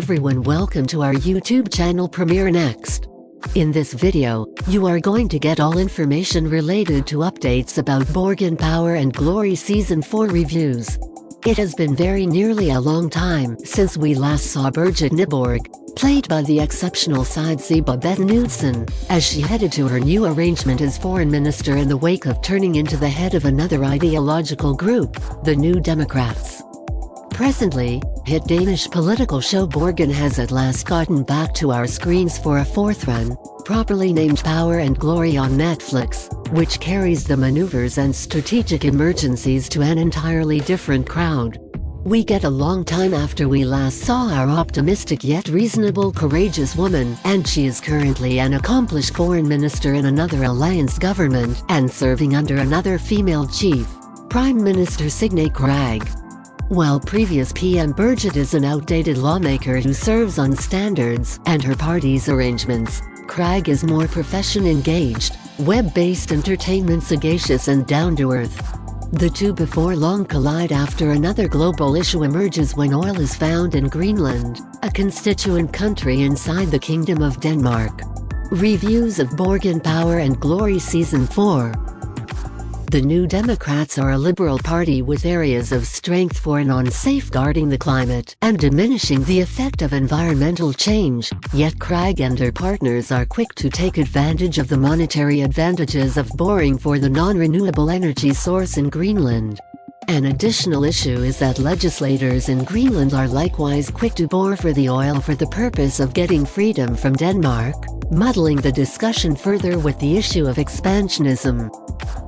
everyone, welcome to our YouTube channel Premiere Next. In this video, you are going to get all information related to updates about Borgen Power and Glory Season 4 reviews. It has been very nearly a long time since we last saw Birgit Nyborg, played by the exceptional side Babette Knudsen, as she headed to her new arrangement as foreign minister in the wake of turning into the head of another ideological group, the New Democrats. Presently, hit Danish political show Borgen has at last gotten back to our screens for a fourth run, properly named Power and Glory on Netflix, which carries the maneuvers and strategic emergencies to an entirely different crowd. We get a long time after we last saw our optimistic yet reasonable courageous woman, and she is currently an accomplished foreign minister in another alliance government and serving under another female chief, Prime Minister Signe Krag. While previous PM Birgit is an outdated lawmaker who serves on standards and her party's arrangements, Krag is more profession-engaged, web-based entertainment, sagacious and down-to-earth. The two before long collide after another global issue emerges when oil is found in Greenland, a constituent country inside the Kingdom of Denmark. Reviews of Borgen Power and Glory Season 4. The New Democrats are a liberal party with areas of strength for and on safeguarding the climate and diminishing the effect of environmental change, yet Krag and her partners are quick to take advantage of the monetary advantages of boring for the non-renewable energy source in Greenland. An additional issue is that legislators in Greenland are likewise quick to bore for the oil for the purpose of getting freedom from Denmark, muddling the discussion further with the issue of expansionism.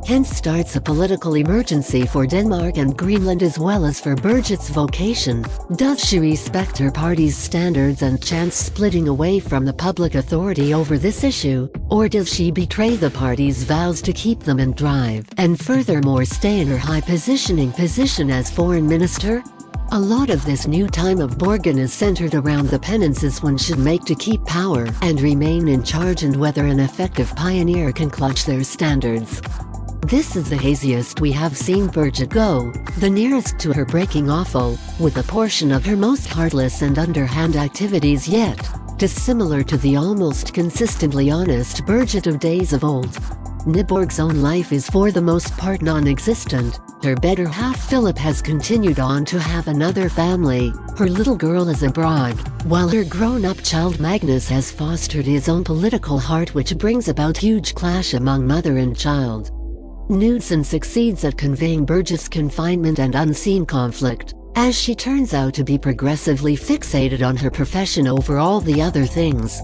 Hence starts a political emergency for Denmark and Greenland as well as for Birgit's vocation. Does she respect her party's standards and chance splitting away from the public authority over this issue, or does she betray the party's vows to keep them and drive, and furthermore stay in her high position as foreign minister? A lot of this new time of Borgen is centered around the penances one should make to keep power and remain in charge, and whether an effective pioneer can clutch their standards. This is the haziest we have seen Birgit go, the nearest to her breaking awful, with a portion of her most heartless and underhand activities yet, dissimilar to the almost consistently honest Birgit of days of old. Nyborg's own life is for the most part non-existent. Her better half Philip has continued on to have another family, her little girl is abroad, while her grown-up child Magnus has fostered his own political heart, which brings about huge clash among mother and child. Knudsen succeeds at conveying Birgit's confinement and unseen conflict, as she turns out to be progressively fixated on her profession over all the other things.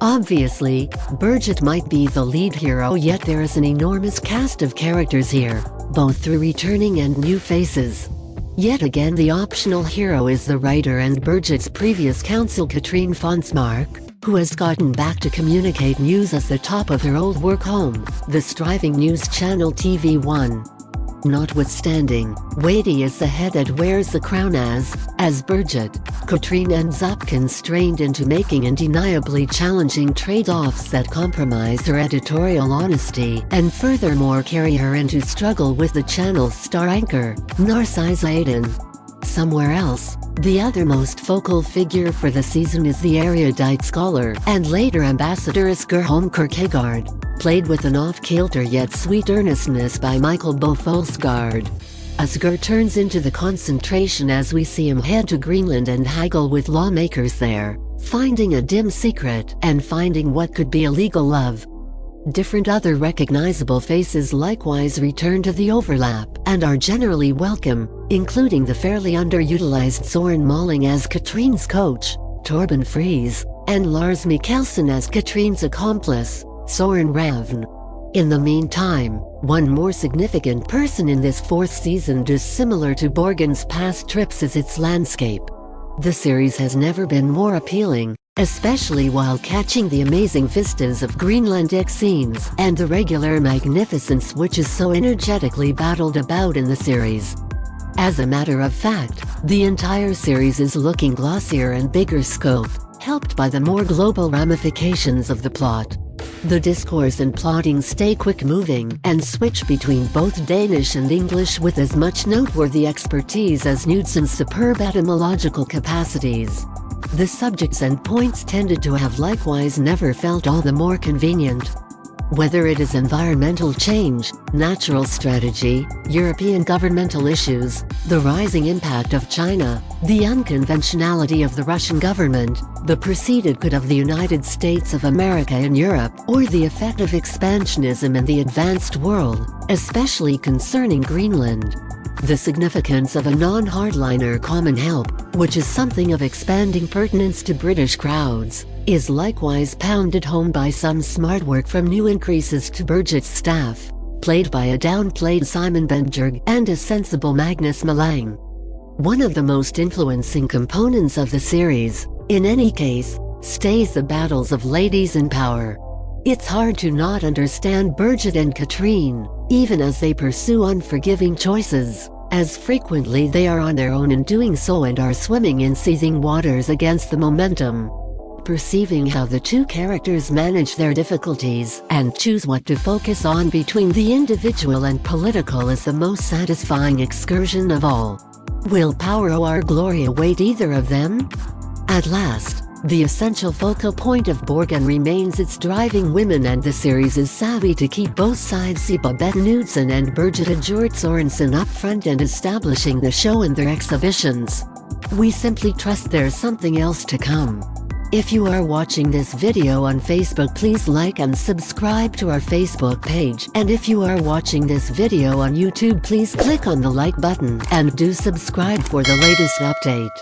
Obviously, Birgit might be the lead hero, yet there is an enormous cast of characters here, both through returning and new faces. Yet again the optional hero is the writer and Birgit's previous counsel Katrine Fonsmark, who has gotten back to communicate news as the top of her old work home, the striving news channel TV1. Notwithstanding, weighty is the head that wears the crown as Birgit, Katrine ends up constrained into making undeniably challenging trade-offs that compromise her editorial honesty and furthermore carry her into struggle with the channel's star anchor, Narcisse Aiden. Somewhere else, the other most focal figure for the season is the erudite scholar and later ambassador Asger Holm Kierkegaard, played with an off-kilter yet sweet earnestness by Michael Bofolsgaard. Asger turns into the concentration as we see him head to Greenland and haggle with lawmakers there, finding a dim secret and finding what could be a legal love. Different other recognizable faces likewise return to the overlap and are generally welcome, including the fairly underutilized Søren Malling as Katrine's coach, Torben Friis, and Lars Mikkelsen as Katrine's accomplice, Søren Ravn. In the meantime, one more significant person in this fourth season, dissimilar to Borgen's past trips, is its landscape. The series has never been more appealing, especially while catching the amazing vistas of Greenlandic scenes and the regular magnificence which is so energetically battled about in the series. As a matter of fact, the entire series is looking glossier and bigger scope, helped by the more global ramifications of the plot. The discourse and plotting stay quick-moving and switch between both Danish and English with as much noteworthy expertise as Knudsen's superb etymological capacities. The subjects and points tended to have likewise never felt all the more convenient. Whether it is environmental change, natural strategy, European governmental issues, the rising impact of China, the unconventionality of the Russian government, the preceded of the United States of America in Europe, or the effect of expansionism in the advanced world, especially concerning Greenland. The significance of a non-hardliner common help, which is something of expanding pertinence to British crowds, is likewise pounded home by some smart work from new increases to Burgett's staff, played by a downplayed Simon Bendjerg and a sensible Magnus Malang. One of the most influencing components of the series, in any case, stays the battles of ladies in power. It's hard to not understand Burgett and Katrine, even as they pursue unforgiving choices, as frequently they are on their own in doing so and are swimming in seething waters against the momentum. Perceiving how the two characters manage their difficulties and choose what to focus on between the individual and political is the most satisfying excursion of all. Will power or glory await either of them? At last, the essential focal point of Borgen remains its driving women, and the series is savvy to keep both sides, see Babette Knudsen and Birgitte Hjort Sorensen, up front and establishing the show in their exhibitions. We simply trust there's something else to come. If you are watching this video on Facebook, please like and subscribe to our Facebook page, and if you are watching this video on YouTube, please click on the like button and do subscribe for the latest update.